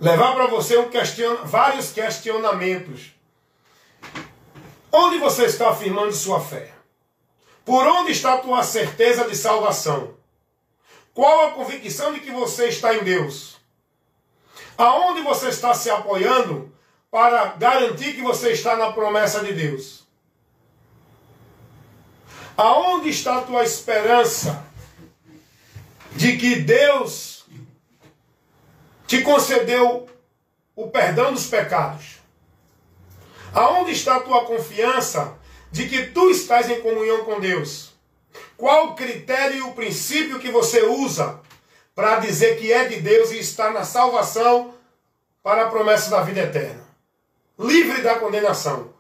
levar para você vários questionamentos. Onde você está afirmando sua fé? Por onde está a tua certeza de salvação? Qual a convicção de que você está em Deus? Aonde você está se apoiando para garantir que você está na promessa de Deus? Aonde está a tua esperança de que Deus te concedeu o perdão dos pecados? Aonde está a tua confiança de que tu estás em comunhão com Deus? Qual o critério e o princípio que você usa para dizer que é de Deus e está na salvação para a promessa da vida eterna? Livre da condenação.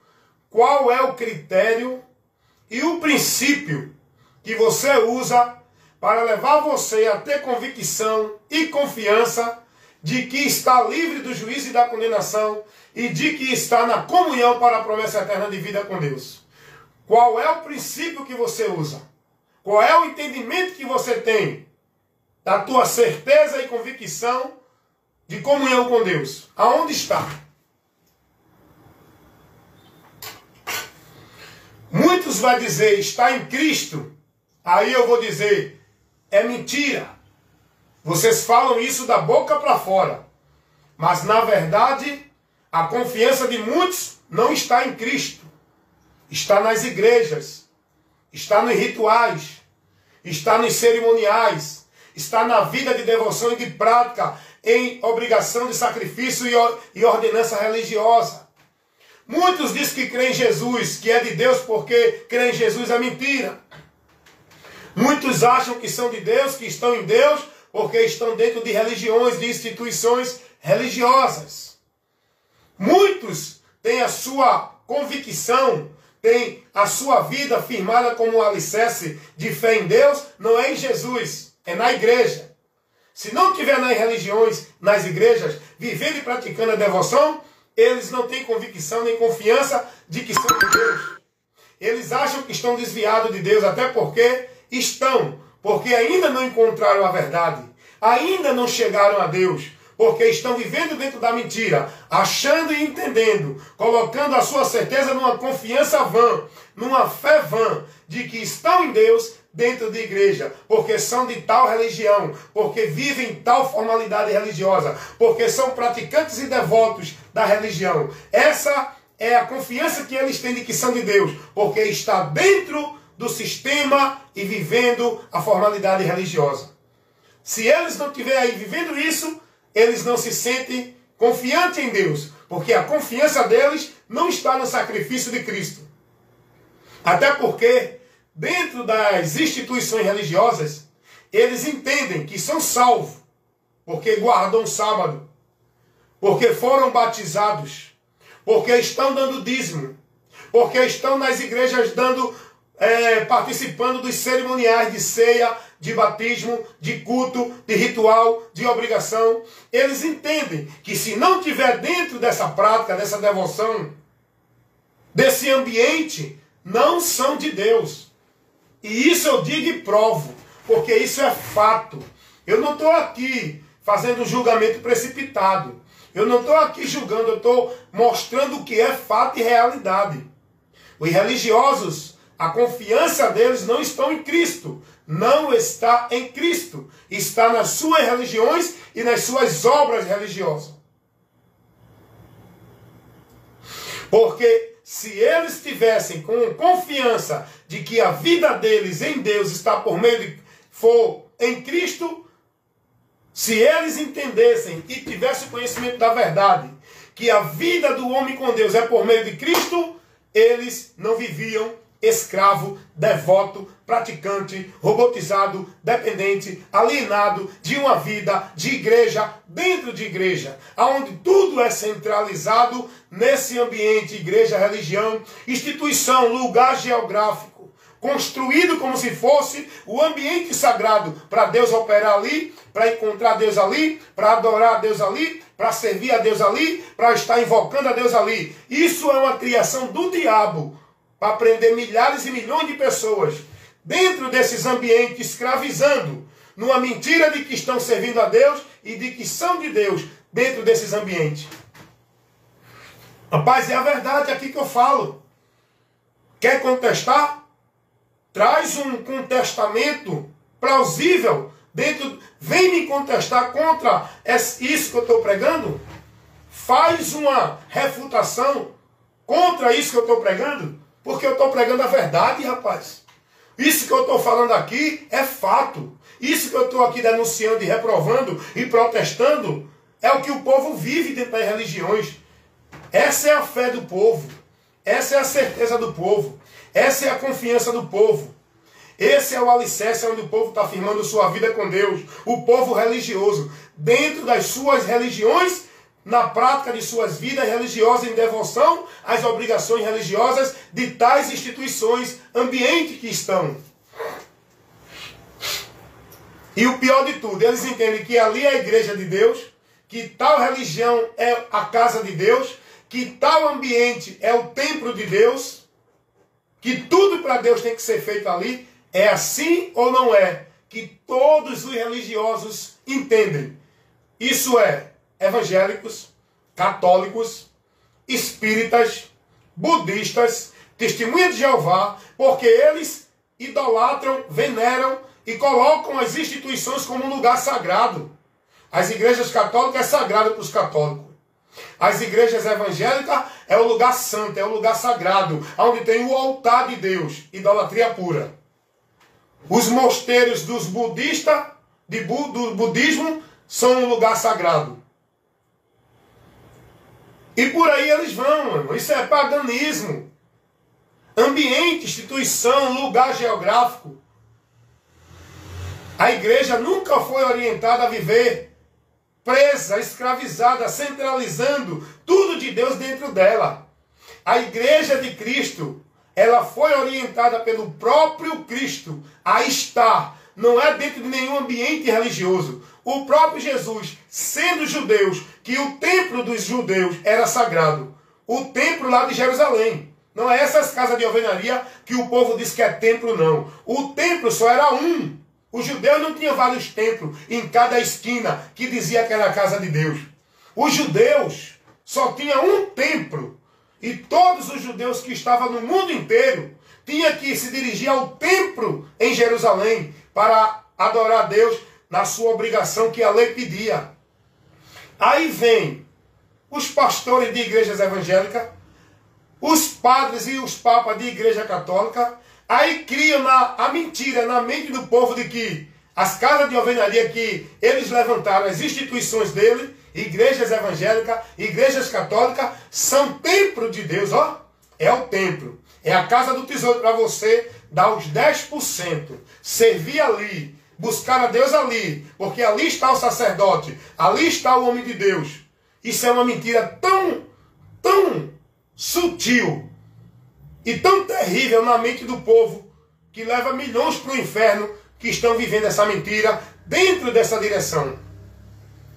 Qual é o critério e o princípio que você usa para levar você a ter convicção e confiança de que está livre do juízo e da condenação e de que está na comunhão para a promessa eterna de vida com Deus? Qual é o princípio que você usa? Qual é o entendimento que você tem da tua certeza e convicção de comunhão com Deus? Aonde está? Muitos vão dizer, está em Cristo. Aí eu vou dizer, é mentira. Vocês falam isso da boca para fora. Mas na verdade, a confiança de muitos não está em Cristo. Está nas igrejas. Está nos rituais. Está nos cerimoniais. Está na vida de devoção e de prática, em obrigação de sacrifício e ordenança religiosa. Muitos dizem que creem em Jesus, que é de Deus porque creem em Jesus, é mentira. Muitos acham que são de Deus, que estão em Deus, porque estão dentro de religiões, de instituições religiosas. Muitos têm a sua convicção, têm a sua vida firmada como um alicerce de fé em Deus, não é em Jesus, é na igreja. Se não tiver nas religiões, nas igrejas, vivendo e praticando a devoção, eles não têm convicção nem confiança de que são de Deus. Eles acham que estão desviados de Deus, até porque estão, porque ainda não encontraram a verdade, ainda não chegaram a Deus, porque estão vivendo dentro da mentira, achando e entendendo, colocando a sua certeza numa confiança vã, numa fé vã, de que estão em Deus dentro de igreja, porque são de tal religião, porque vivem tal formalidade religiosa, porque são praticantes e devotos da religião. Essa é a confiança que eles têm de que são de Deus, porque está dentro do sistema e vivendo a formalidade religiosa. Se eles não estiverem aí vivendo isso, eles não se sentem confiantes em Deus, porque a confiança deles não está no sacrifício de Cristo. Até porque, dentro das instituições religiosas, eles entendem que são salvos, porque guardam o sábado, porque foram batizados, porque estão dando dízimo, porque estão nas igrejas participando dos cerimoniais de ceia, de batismo, de culto, de ritual, de obrigação. Eles entendem que se não tiver dentro dessa prática, dessa devoção, desse ambiente, não são de Deus. E isso eu digo e provo, porque isso é fato. Eu não estou aqui fazendo um julgamento precipitado. Eu não estou aqui julgando, eu estou mostrando o que é fato e realidade. Os religiosos, a confiança deles não está em Cristo. Não está em Cristo. Está nas suas religiões e nas suas obras religiosas. Porque se eles tivessem com confiança de que a vida deles em Deus está for em Cristo, se eles entendessem e tivessem conhecimento da verdade, que a vida do homem com Deus é por meio de Cristo, eles não viviam escravo, devoto, praticante, robotizado, dependente, alienado de uma vida de igreja, dentro de igreja, onde tudo é centralizado nesse ambiente, igreja, religião, instituição, lugar geográfico, construído como se fosse o ambiente sagrado para Deus operar ali, para encontrar Deus ali, para adorar a Deus ali, para servir a Deus ali, para estar invocando a Deus ali. Isso é uma criação do diabo, para prender milhares e milhões de pessoas dentro desses ambientes, escravizando, numa mentira de que estão servindo a Deus e de que são de Deus, dentro desses ambientes. Rapaz, é a verdade aqui que eu falo. Quer contestar? Traz um contestamento plausível dentro. Vem me contestar contra isso que eu estou pregando? Faz uma refutação contra isso que eu estou pregando? Porque eu estou pregando a verdade, rapaz. Isso que eu estou falando aqui é fato. Isso que eu estou aqui denunciando e reprovando e protestando é o que o povo vive dentro das religiões. Essa é a fé do povo. Essa é a certeza do povo. Essa é a confiança do povo. Esse é o alicerce onde o povo está firmando sua vida com Deus. O povo religioso, dentro das suas religiões, na prática de suas vidas religiosas em devoção às obrigações religiosas de tais instituições, ambiente que estão. E o pior de tudo, eles entendem que ali é a igreja de Deus, que tal religião é a casa de Deus, que tal ambiente é o templo de Deus, que tudo para Deus tem que ser feito ali. É assim ou não é? Que todos os religiosos entendem. Isso é evangélicos, católicos, espíritas, budistas, testemunhas de Jeová, porque eles idolatram, veneram e colocam as instituições como um lugar sagrado. As igrejas católicas é sagrado para os católicos. As igrejas evangélicas é o lugar santo, é o lugar sagrado, onde tem o altar de Deus, idolatria pura. Os mosteiros dos budistas, do budismo, são um lugar sagrado. E por aí eles vão, mano. Isso é paganismo. Ambiente, instituição, lugar geográfico. A igreja nunca foi orientada a viver presa, escravizada, centralizando tudo de Deus dentro dela. A igreja de Cristo, ela foi orientada pelo próprio Cristo a estar, não é dentro de nenhum ambiente religioso. O próprio Jesus, sendo judeus, que o templo dos judeus era sagrado. O templo lá de Jerusalém. Não é essas casas de alvenaria que o povo diz que é templo, não. O templo só era um. Os judeus não tinham vários templos em cada esquina que dizia que era a casa de Deus. Os judeus só tinham um templo. E todos os judeus que estavam no mundo inteiro tinham que se dirigir ao templo em Jerusalém para adorar a Deus na sua obrigação que a lei pedia. Aí vem os pastores de igrejas evangélicas, os padres e os papas de igreja católica, aí criam a mentira na mente do povo de que as casas de alvenaria que eles levantaram, as instituições dele, igrejas evangélicas, igrejas católicas, são templo de Deus, ó. É o templo. É a casa do tesouro para você dar os 10%. Servir ali, buscar a Deus ali, porque ali está o sacerdote, ali está o homem de Deus. Isso é uma mentira tão sutil e tão terrível na mente do povo, que leva milhões para o inferno, que estão vivendo essa mentira dentro dessa direção.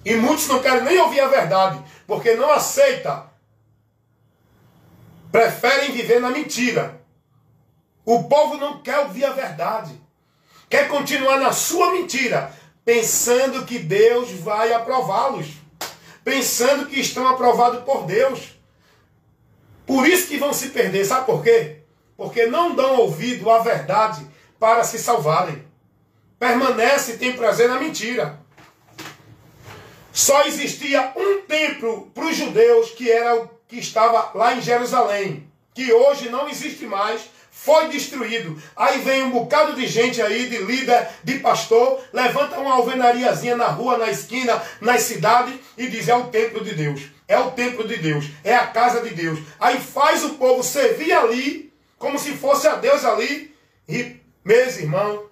E muitos não querem nem ouvir a verdade, porque não aceita. Preferem viver na mentira. O povo não quer ouvir a verdade. Quer continuar na sua mentira, pensando que Deus vai aprová-los. Pensando que estão aprovados por Deus. Por isso que vão se perder. Sabe por quê? Porque não dão ouvido à verdade para se salvarem. Permanece e tem prazer na mentira. Só existia um templo para os judeus, que era o que estava lá em Jerusalém, que hoje não existe mais, foi destruído. Aí vem um bocado de gente aí, de líder, de pastor, levanta uma alvenariazinha na rua, na esquina, nas cidades, e diz: é o templo de Deus, é o templo de Deus, é a casa de Deus. Aí faz o povo servir ali, como se fosse a Deus ali. E, meus irmãos,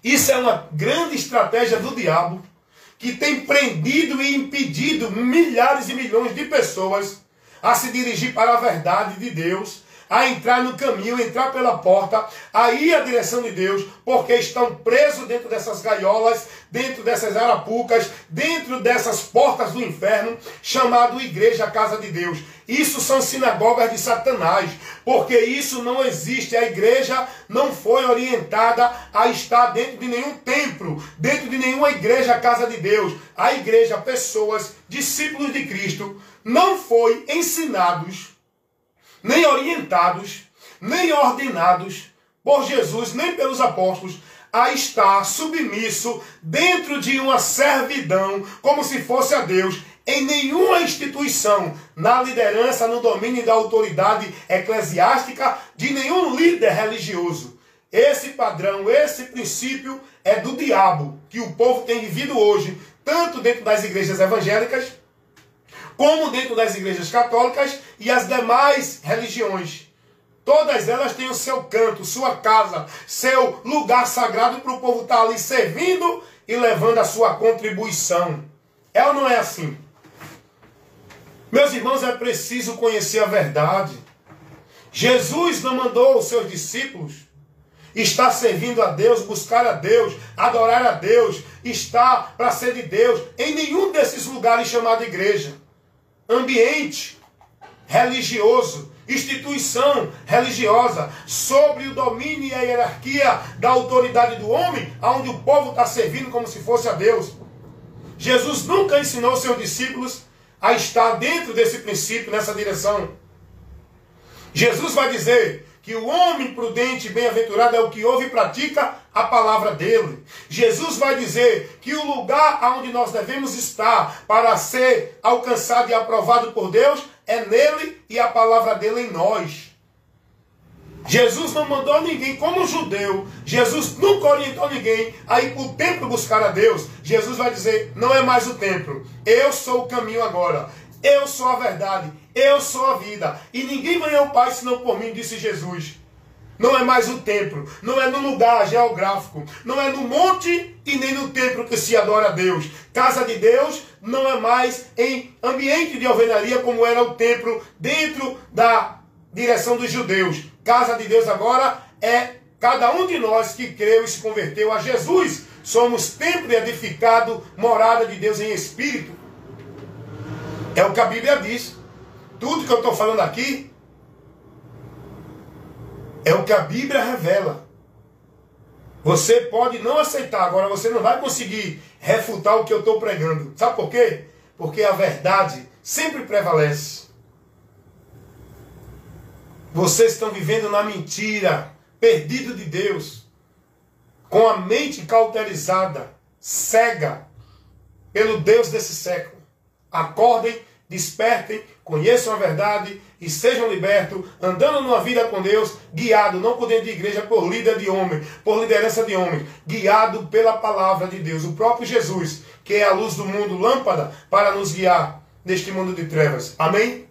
isso é uma grande estratégia do diabo, que tem prendido e impedido milhares e milhões de pessoas a se dirigir para a verdade de Deus, a entrar no caminho, entrar pela porta, a ir à direção de Deus, porque estão presos dentro dessas gaiolas, dentro dessas arapucas, dentro dessas portas do inferno, chamado igreja, casa de Deus. Isso são sinagogas de Satanás, porque isso não existe. A igreja não foi orientada a estar dentro de nenhum templo, dentro de nenhuma igreja, casa de Deus. A igreja, pessoas, discípulos de Cristo, não foi ensinados, nem orientados, nem ordenados por Jesus, nem pelos apóstolos, a estar submisso dentro de uma servidão, como se fosse a Deus, em nenhuma instituição, na liderança, no domínio da autoridade eclesiástica, de nenhum líder religioso. Esse padrão, esse princípio é do diabo, que o povo tem vivido hoje, tanto dentro das igrejas evangélicas, como dentro das igrejas católicas e as demais religiões. Todas elas têm o seu canto, sua casa, seu lugar sagrado para o povo estar ali servindo e levando a sua contribuição. É ou não é assim? Meus irmãos, é preciso conhecer a verdade. Jesus não mandou os seus discípulos estar servindo a Deus, buscar a Deus, adorar a Deus, estar para ser de Deus, em nenhum desses lugares chamado igreja. Ambiente religioso, instituição religiosa, sobre o domínio e a hierarquia da autoridade do homem, onde o povo está servindo como se fosse a Deus. Jesus nunca ensinou seus discípulos a estar dentro desse princípio, nessa direção. Jesus vai dizer que o homem prudente e bem-aventurado é o que ouve e pratica a palavra dele. Jesus vai dizer que o lugar onde nós devemos estar para ser alcançado e aprovado por Deus é nele e a palavra dele em nós. Jesus não mandou ninguém, como judeu, Jesus nunca orientou ninguém a ir para o templo buscar a Deus. Jesus vai dizer, não é mais o templo, eu sou o caminho agora, eu sou a verdade, eu sou a vida, e ninguém vem ao Pai senão por mim, disse Jesus. Não é mais o templo, não é no lugar geográfico, não é no monte e nem no templo que se adora a Deus. Casa de Deus não é mais em ambiente de alvenaria como era o templo dentro da direção dos judeus. Casa de Deus agora é cada um de nós que creu e se converteu a Jesus. Somos templo edificado, morada de Deus em espírito. É o que a Bíblia diz. Tudo que eu estou falando aqui é o que a Bíblia revela. Você pode não aceitar, agora você não vai conseguir refutar o que eu estou pregando. Sabe por quê? Porque a verdade sempre prevalece. Vocês estão vivendo na mentira, perdido de Deus, com a mente cauterizada, cega pelo Deus desse século. Acordem, despertem, conheçam a verdade e sejam libertos, andando numa vida com Deus, guiado não por dentro de igreja, por líder de homem, por liderança de homem, guiado pela palavra de Deus, o próprio Jesus, que é a luz do mundo, lâmpada para nos guiar neste mundo de trevas. Amém?